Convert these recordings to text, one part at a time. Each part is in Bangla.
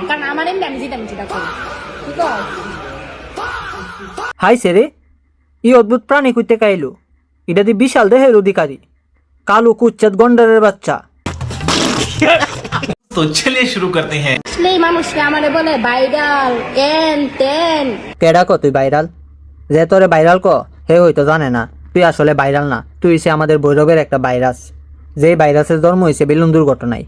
কারণ আমার এমনি আমি যেটা করি ঠিক আছে। হাই সেরে ই অদ্ভুত প্রাণী কইতে কাইলো, এটা দি বিশাল দেহের অধিকারী, কালো কুচ্ছেদ গন্ডারের বাচ্চা। तो चलिए शुरू करते हैं। আসলে এই মানুষকে আমারে বলে ভাইরাল এন তেন। কেডা ক তুই ভাইরাল? যে তোরে ভাইরাল ক হে হয়তো জানে না তুই আসলে ভাইরাল না, তুই হইছে আমাদের ভৈরবের একটা ভাইরাস। যেই ভাইরাসের জন্ম হয়েছে বেলুন দুর্ঘটনায়।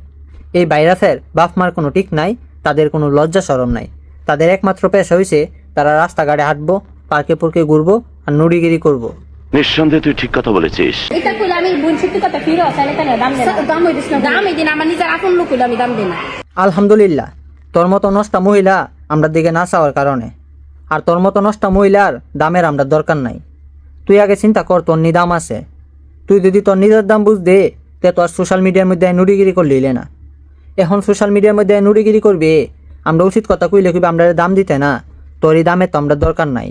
এই ভাইরাসের বাপ মার কোনো ঠিক নাই, তাদের কোনো লজ্জা শরম নাই। তাদের একমাত্র পেশা হয়েছে তারা রাস্তাঘাটে হাঁটবো, পার্কে পুরকে ঘুরবো আর নুড়িগিরি করবো। নিঃসন্দেহে তুই ঠিক কথা বলেছিস। এটা কইলে আমি বোন সত্যি কথা ফিরো তাহলে কেন দাম দেন দাম হইদিস না দাম এই দিন আমার নিজের আপন লোক হইলে আমি দাম দিই না। আলহামদুলিল্লাহ, তোর মতো নষ্টা মহিলা আমরার দিকে না চাওয়ার কারণে। আর তোর মতো নষ্টা মহিলার দামের আমরা দরকার নাই। তুই আগে চিন্তা কর তোর নি দাম আছে। তুই যদি তোর নিজের দাম বুঝ দে তে তোর সোশ্যাল মিডিয়ার মধ্যে নুড়িগিরি করলিলে না। এখন সোশ্যাল মিডিয়ার মধ্যে নুড়িগিরি করবি, আমরা উচিত কথা কইলে কইবে আমরা দাম দিতে না। তোর এই দামের তো আমরা দরকার নাই।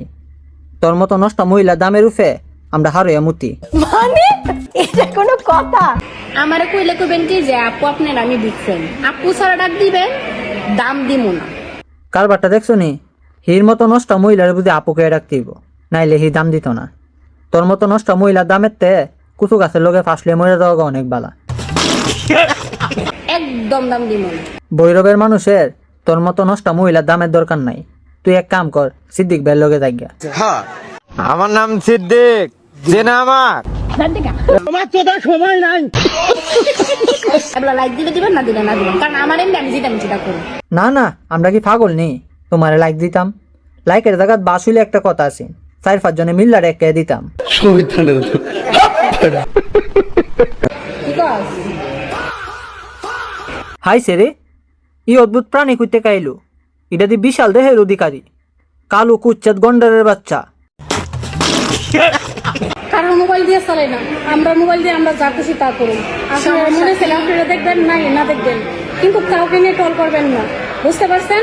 তোর মতো নষ্টা মহিলার দামের উফে আমরা হারইয়া মুতি। মানে এটা কোনো কথা? আমারে কইলে কইবেন কি যে আপু আপনার আমি বুঝছেন, আপু ছাড়া ডাক দিবেন দাম দিমু না। কারবারটা দেখছো নি? হির মতো নষ্টা মহিলার বুঝি আপুকে ডাকতেইব, নাইলে হি দাম দিত না। তোর মতো নষ্টা মহিলার দামের তে কুচু গাছের লগে ফাঁসলে মরে যাওয়া অনেক বালা। একদম দাম দিমু না। ভৈরবের মানুষের তোর মতো নষ্টা মহিলার দামের দরকার নাই। তুই এক কাম কর, সিদ্দিক ভাইয়ের লগে যাইগা। আমার নাম সিদ্দিক, চেনা আমার। দাম দিকা তোমার তো সময় নাই। এবলা লাইক দিলে দিবেন না দিলে না দিবেন, কারণ আমার এমনি আমি যেটা করি। না না, আমরা কি পাগল নেই তোমারে লাইক দিতাম? লাইকের জায়গাত বাস হইলে একটা কথা আছে, 4-5 জনে মিল্লার এক দিতাম। ঠিক আছে হাই সেরে ই অদ্ভুত প্রাণী কইতে কাইলো, এটা দি বিশাল দেহের অধিকারী, কালো কুচ্ছেদ গন্ডারের বাচ্চা। কারণ মোবাইল দিয়ে চালাই না, আমরা মোবাইল দিয়ে আমরা যা খুশি তা করুন। আসলে মনে ছিল আপনারা দেখবেন না দেখবেন, কিন্তু কাউকে নিয়ে কল করবেন না, বুঝতে পারছেন?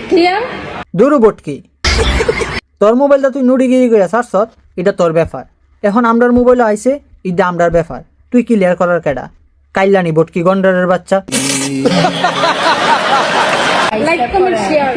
ক্লিয়ার? দূর বটকি, তোর মোবাইলটা তুই নুড়িগিরি করে সারছত, এটা তোর ব্যাপার। এখন আমরার মোবাইল আইছে, এটা আমরার ব্যাপার। তুই ক্লিয়ার করার কেডা? কাইলানি বটকি গন্ডারের বাচ্চা। Like comment share